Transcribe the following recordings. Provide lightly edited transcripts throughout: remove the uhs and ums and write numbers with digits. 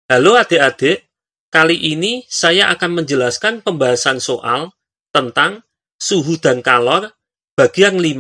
Halo adik-adik, kali ini saya akan menjelaskan pembahasan soal tentang suhu dan kalor bagian 5.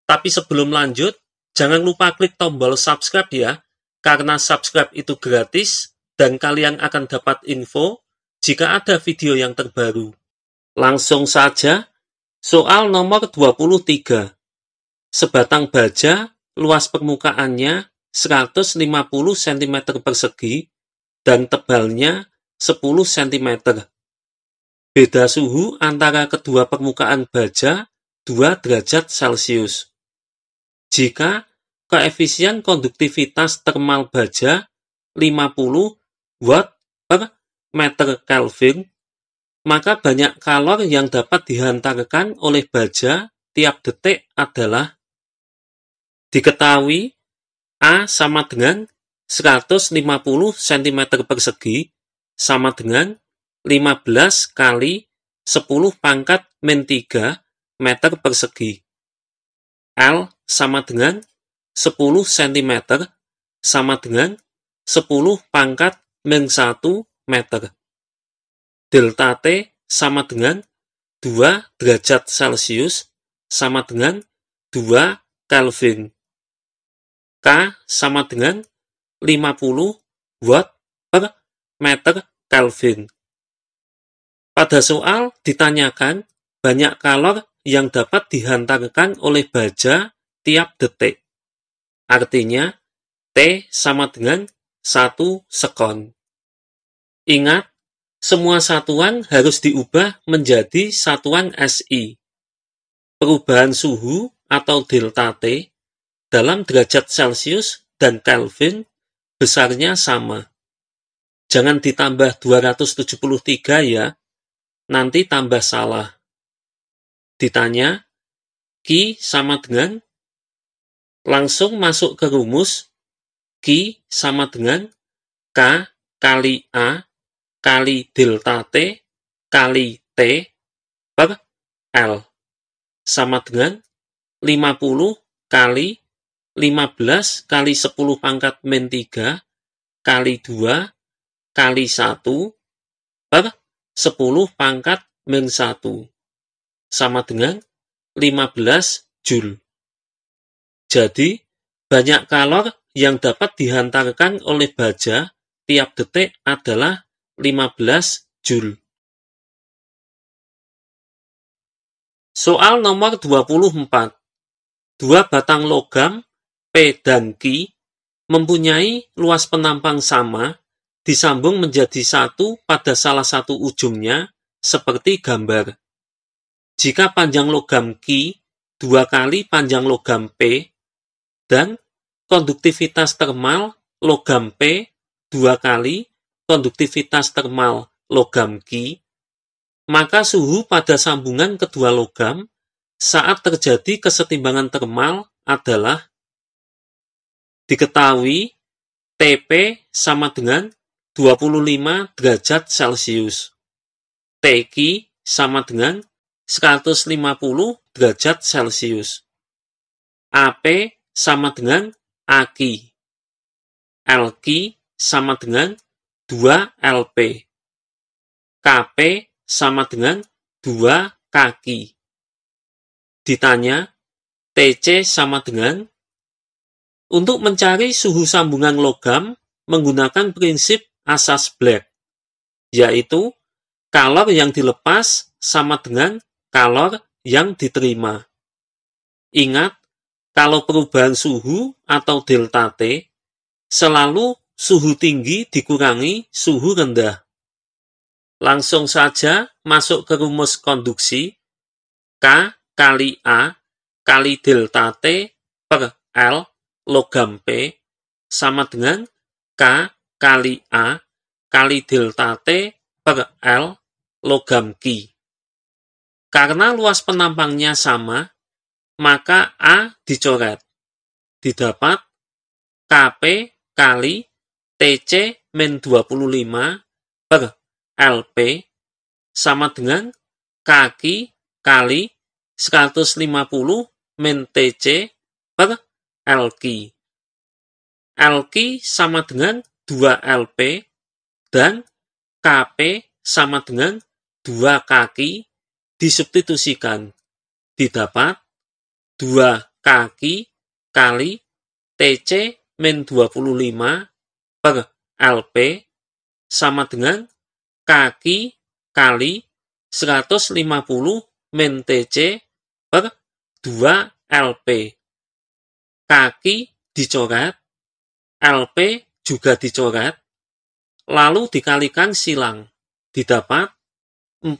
Tapi sebelum lanjut, jangan lupa klik tombol subscribe ya, karena subscribe itu gratis dan kalian akan dapat info jika ada video yang terbaru. Langsung saja, soal nomor 23. Sebatang baja, luas permukaannya 150 cm persegi, dan tebalnya 10 cm. Beda suhu antara kedua permukaan baja 2 derajat Celcius. Jika koefisien konduktivitas termal baja 50 watt per meter Kelvin, maka banyak kalor yang dapat dihantarkan oleh baja tiap detik adalah diketahui A sama dengan 150 cm persegi sama dengan 15 kali 10 pangkat min 3 meter persegi. L sama dengan 10 cm sama dengan 10 pangkat min 1 meter. Delta T sama dengan 2 derajat Celcius sama dengan 2 Kelvin. K sama dengan 50 watt per meter Kelvin. Pada soal ditanyakan banyak kalor yang dapat dihantarkan oleh baja tiap detik. Artinya, T sama dengan 1 sekon. Ingat, semua satuan harus diubah menjadi satuan SI. Perubahan suhu atau delta T dalam derajat Celcius dan Kelvin besarnya sama. Jangan ditambah 273 ya, nanti tambah salah. Ditanya, Q sama dengan, langsung masuk ke rumus, Q sama dengan K kali A kali delta T kali T per L. Sama dengan 50 kali 15 kali 10 pangkat min 3 kali 2 kali 1 per 10 pangkat min 1 sama dengan 15 Joule. Jadi, banyak kalor yang dapat dihantarkan oleh baja tiap detik adalah 15 Joule. Soal nomor 24. Dua batang logam P dan Q mempunyai luas penampang sama, disambung menjadi satu pada salah satu ujungnya, seperti gambar. Jika panjang logam Q 2 kali panjang logam P, dan konduktivitas termal logam P 2 kali konduktivitas termal logam Q, maka suhu pada sambungan kedua logam saat terjadi kesetimbangan termal adalah diketahui Tp sama dengan 25 derajat Celcius. Tq sama dengan 150 derajat Celcius. AP sama dengan AQ. LQ sama dengan 2 LP. KP sama dengan 2 kaki. Ditanya, TC sama dengan, untuk mencari suhu sambungan logam menggunakan prinsip asas Black, yaitu kalor yang dilepas sama dengan kalor yang diterima. Ingat, kalau perubahan suhu atau delta T, selalu suhu tinggi dikurangi suhu rendah. Langsung saja masuk ke rumus konduksi, K kali A kali delta T per L logam P sama dengan K kali A kali delta T per L logam Q. Karena luas penampangnya sama, maka A dicoret. Didapat Kp kali Tc min 25 per Lp sama dengan Kq kali 150 min Tc per Lq. Lq sama dengan 2 Lp dan KP sama dengan 2 kaki disubstitusikan. Didapat 2 kaki kali TC min 25 per LP sama dengan kaki kali 150 min TC per 2 LP. Kaki dicoret, LP juga dicoret, lalu dikalikan silang. Didapat 4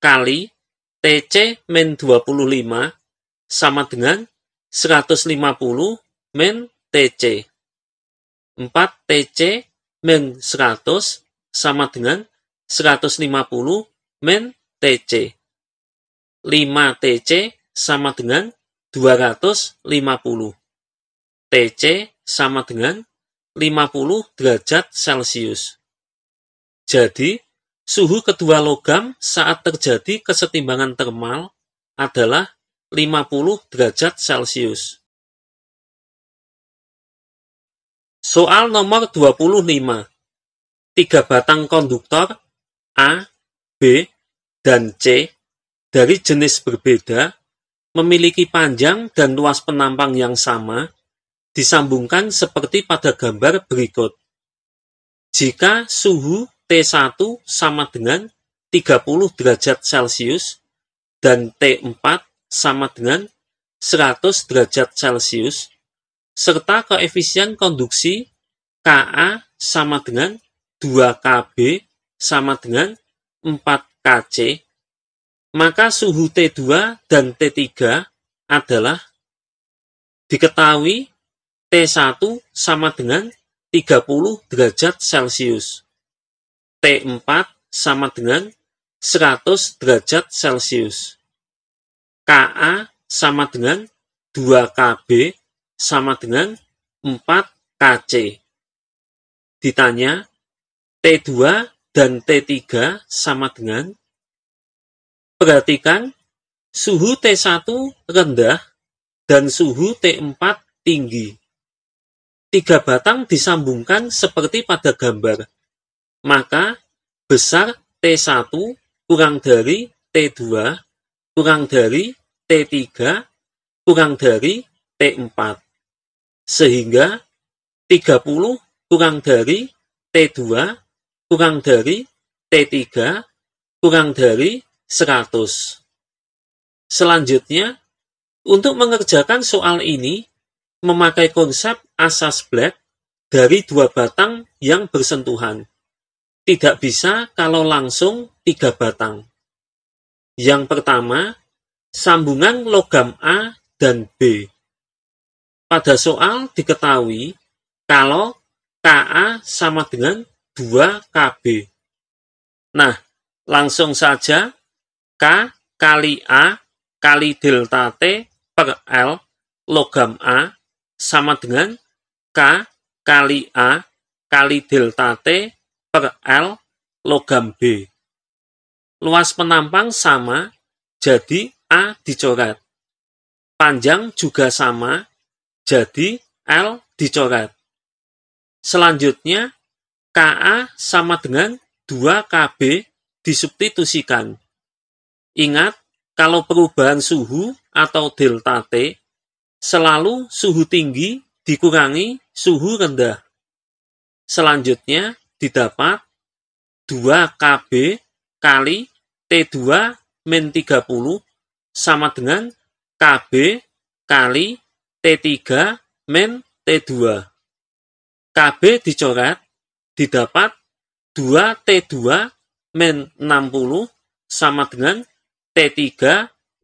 kali TC min 25 sama dengan 150 min TC. 4 TC min 100 sama dengan 150 min TC. 5 TC sama dengan 250. TC sama dengan 50 derajat Celcius. Jadi, suhu kedua logam saat terjadi kesetimbangan termal adalah 50 derajat Celcius. Soal nomor 25. 3 batang konduktor A, B, dan C dari jenis berbeda memiliki panjang dan luas penampang yang sama disambungkan seperti pada gambar berikut. Jika suhu T1 sama dengan 30 derajat Celcius dan T4 sama dengan 100 derajat Celcius, serta koefisien konduksi Ka sama dengan 2Kb sama dengan 4Kc, maka suhu T2 dan T3 adalah diketahui T1 sama dengan 30 derajat Celcius, T4 sama dengan 100 derajat Celcius, Ka sama dengan 2Kb sama dengan 4Kc. Ditanya, T2 dan T3 sama dengan? Perhatikan, suhu T1 rendah dan suhu T4 tinggi. 3 batang disambungkan seperti pada gambar. Maka, besar T1 kurang dari T2 kurang dari T3 kurang dari T4. Sehingga 30 kurang dari T2 kurang dari T3 kurang dari 100. Selanjutnya, untuk mengerjakan soal ini, memakai konsep asas Black dari 2 batang yang bersentuhan. Tidak bisa kalau langsung 3 batang. Yang pertama, sambungan logam A dan B. Pada soal diketahui kalau Ka sama dengan 2Kb. Nah, langsung saja K kali A kali delta T per L logam A sama dengan K kali A kali delta T per L logam B. Luas penampang sama, jadi A dicoret. Panjang juga sama, jadi L dicoret. Selanjutnya, Ka sama dengan 2Kb disubstitusikan. Ingat, kalau perubahan suhu atau delta T, selalu suhu tinggi dikurangi suhu rendah. Selanjutnya, didapat 2Kb kali T2 min 30 sama dengan Kb kali T3 min T2. Kb dicoret, didapat 2T2 min 60 sama dengan T3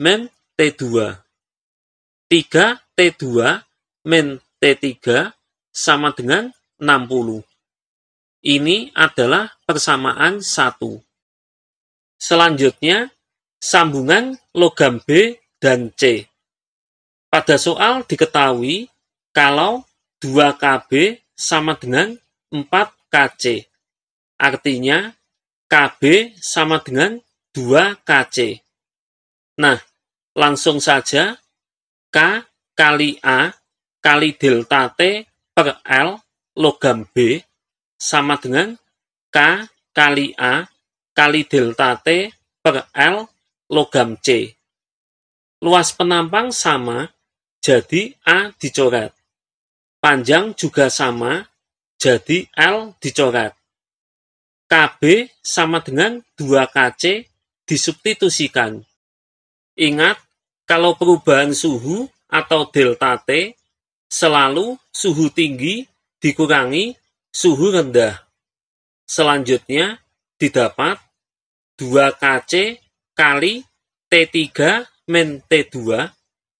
min T2. 3T2 min T3 sama dengan 60. Ini adalah persamaan 1. Selanjutnya, sambungan logam B dan C. Pada soal diketahui kalau 2Kb sama dengan 4Kc. Artinya, Kb sama dengan 2Kc. Nah, langsung saja K kali A kali delta T per L logam B sama dengan K kali A kali delta T per L logam C. Luas penampang sama, jadi A dicoret. Panjang juga sama, jadi L dicoret. KB sama dengan 2KC disubstitusikan. Ingat, kalau perubahan suhu atau delta T selalu suhu tinggi dikurangi suhu rendah. Selanjutnya didapat 2KC kali T3 min T2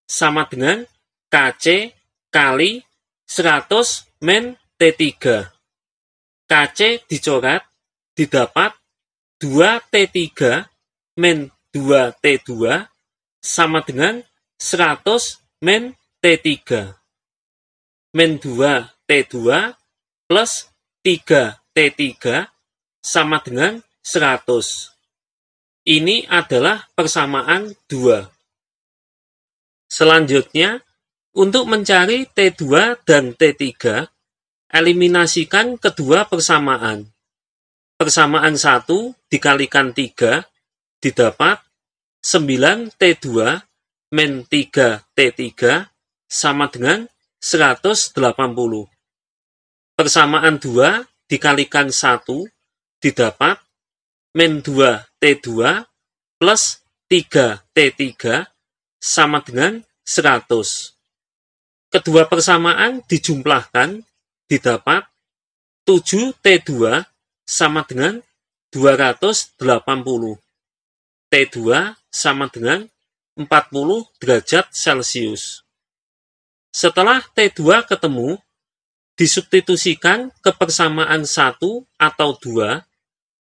sama dengan KC kali 100 min T3. KC dicoret, didapat 2T3 min 2T2 sama dengan 100 min T3. Min 2T2 plus 3T3 sama dengan 100. Ini adalah persamaan 2. Selanjutnya, untuk mencari T2 dan T3, eliminasikan kedua persamaan. Persamaan 1 dikalikan 3 didapat 9T2 min 3T3 sama dengan 180. Persamaan 2 dikalikan 1 didapat min 2T2 plus 3T3 sama dengan 100. Kedua persamaan dijumlahkan didapat 7T2 sama dengan 280. T2 sama dengan 40 derajat Celcius. Setelah T2 ketemu, disubstitusikan ke persamaan 1 atau 2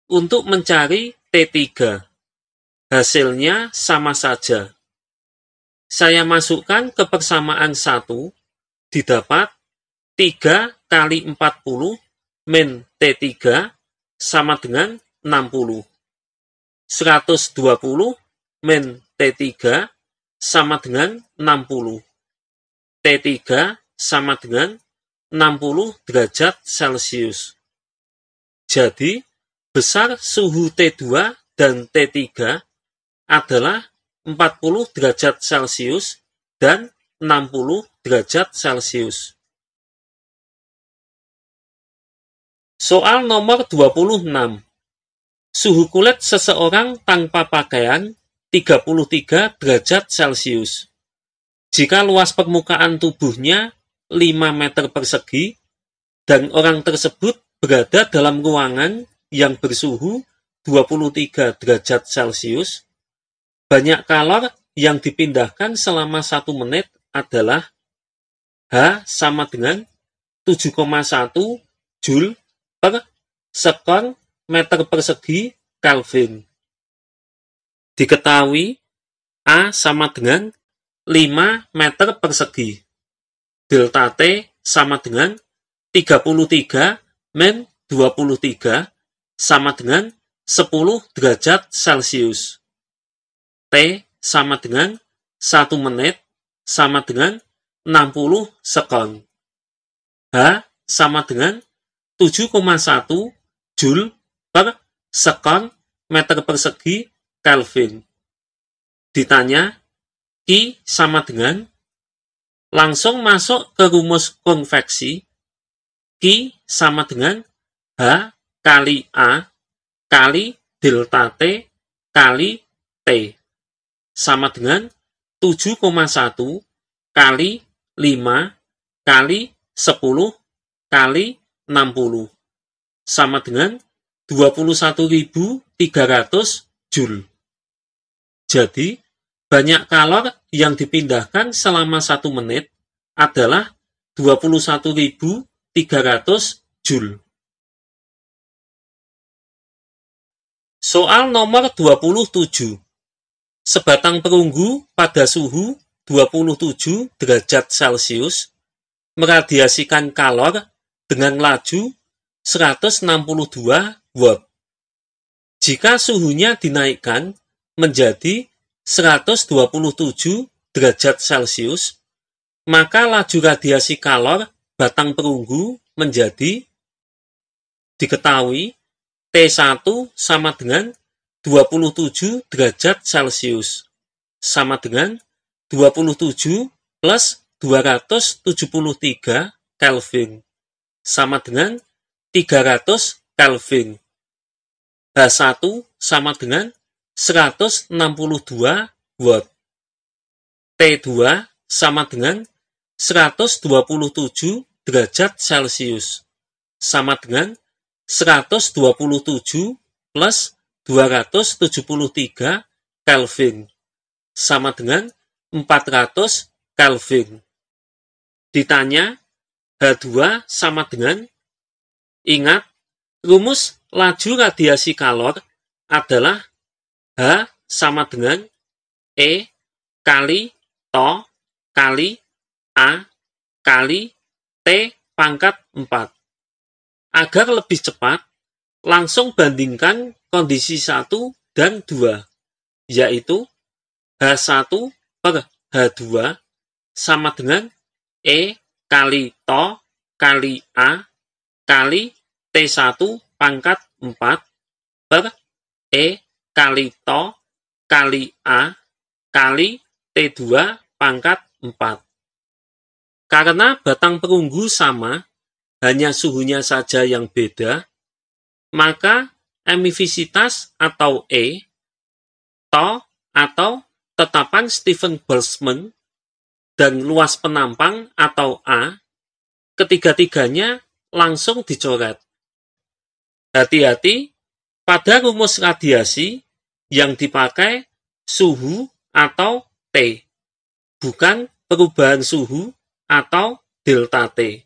untuk mencari T3. Hasilnya sama saja. Saya masukkan ke persamaan 1, didapat 3 kali 40 min T3 sama dengan 60. 120 min T3 sama dengan 60. T3 sama dengan 60 derajat Celcius. Jadi, besar suhu T2 dan T3 adalah 40 derajat Celcius dan 60 derajat Celcius. Soal nomor 26. Suhu kulit seseorang tanpa pakaian 33 derajat Celcius. Jika luas permukaan tubuhnya 5 meter persegi dan orang tersebut berada dalam ruangan yang bersuhu 23 derajat Celcius, banyak kalor yang dipindahkan selama 1 menit adalah H sama dengan 7,1 Joule per sekon meter persegi Kelvin. Diketahui A sama dengan 5 meter persegi. Delta T sama dengan 33 min 23 sama dengan 10 derajat Celcius. T sama dengan 1 menit sama dengan 60 sekon. H sama dengan 7,1 Joule per sekon meter persegi Kelvin. Ditanya, I sama dengan, langsung masuk ke rumus konveksi. Q sama dengan H kali A kali delta T kali T sama dengan 7,1 kali 5 kali 10 kali 60 sama dengan 21.300 Joule. Jadi, banyak kalor yang dipindahkan selama 1 menit adalah 21.300 Joule. Soal nomor 27. Sebatang perunggu pada suhu 27 derajat Celcius meradiasikan kalor dengan laju 162 watt. Jika suhunya dinaikkan menjadi 127 derajat Celcius, maka laju radiasi kalor batang perunggu menjadi, diketahui T1 sama dengan 27 derajat Celcius, sama dengan 27 plus 273 Kelvin, sama dengan 300 Kelvin. H1 sama dengan 162 watt. T2 sama dengan 127 derajat Celcius, sama dengan 127 plus 273 Kelvin, sama dengan 400 Kelvin. Ditanya, H2 sama dengan, ingat, rumus laju radiasi kalor adalah H sama dengan E kali to kali A kali T pangkat 4. Agar lebih cepat, langsung bandingkan kondisi 1 dan 2, yaitu H1 per H2 sama dengan E kali to kali A kali T1 pangkat 4 per E kali to kali A kali T2 pangkat 4. Karena batang perunggu sama, hanya suhunya saja yang beda, maka emifisitas atau E, to atau tetapan Stephen Boltzmann, dan luas penampang atau A, ketiga-tiganya langsung dicoret. Hati-hati, pada rumus radiasi yang dipakai suhu atau T, bukan perubahan suhu atau delta T.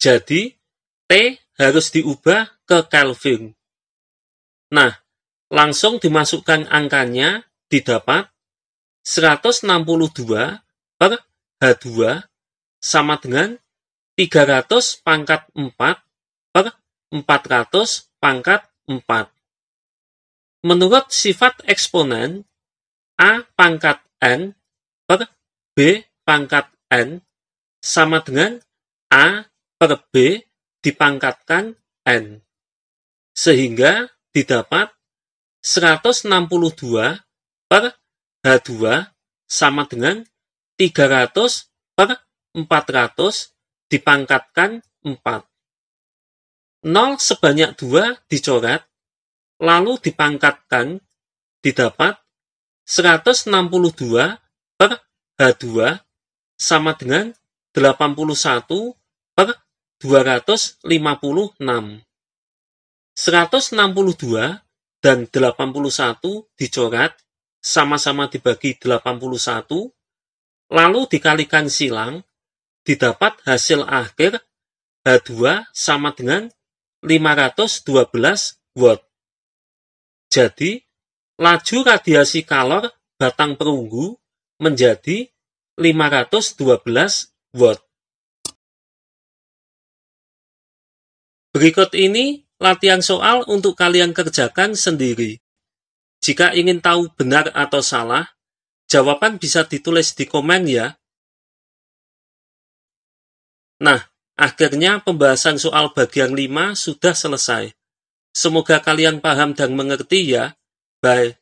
Jadi, T harus diubah ke Kelvin. Nah, langsung dimasukkan angkanya, didapat 162 per H2 sama dengan 300 pangkat 4 per 400 pangkat 4. Menurut sifat eksponen, A pangkat N per B pangkat N sama dengan A per B dipangkatkan N. Sehingga didapat 162 per H2 sama dengan 300 per 400 dipangkatkan 4. 0 sebanyak 2 dicoret, lalu dipangkatkan, didapat 162 per H2 sama dengan 81 per 256. 162 dan 81 dicoret, sama-sama dibagi 81, lalu dikalikan silang, didapat hasil akhir H2 sama dengan 512 watt. Jadi, laju radiasi kalor batang perunggu menjadi 512 watt. Berikut ini latihan soal untuk kalian kerjakan sendiri. Jika ingin tahu benar atau salah, jawaban bisa ditulis di komen ya. Nah, akhirnya pembahasan soal bagian 5 sudah selesai. Semoga kalian paham dan mengerti ya. Bye.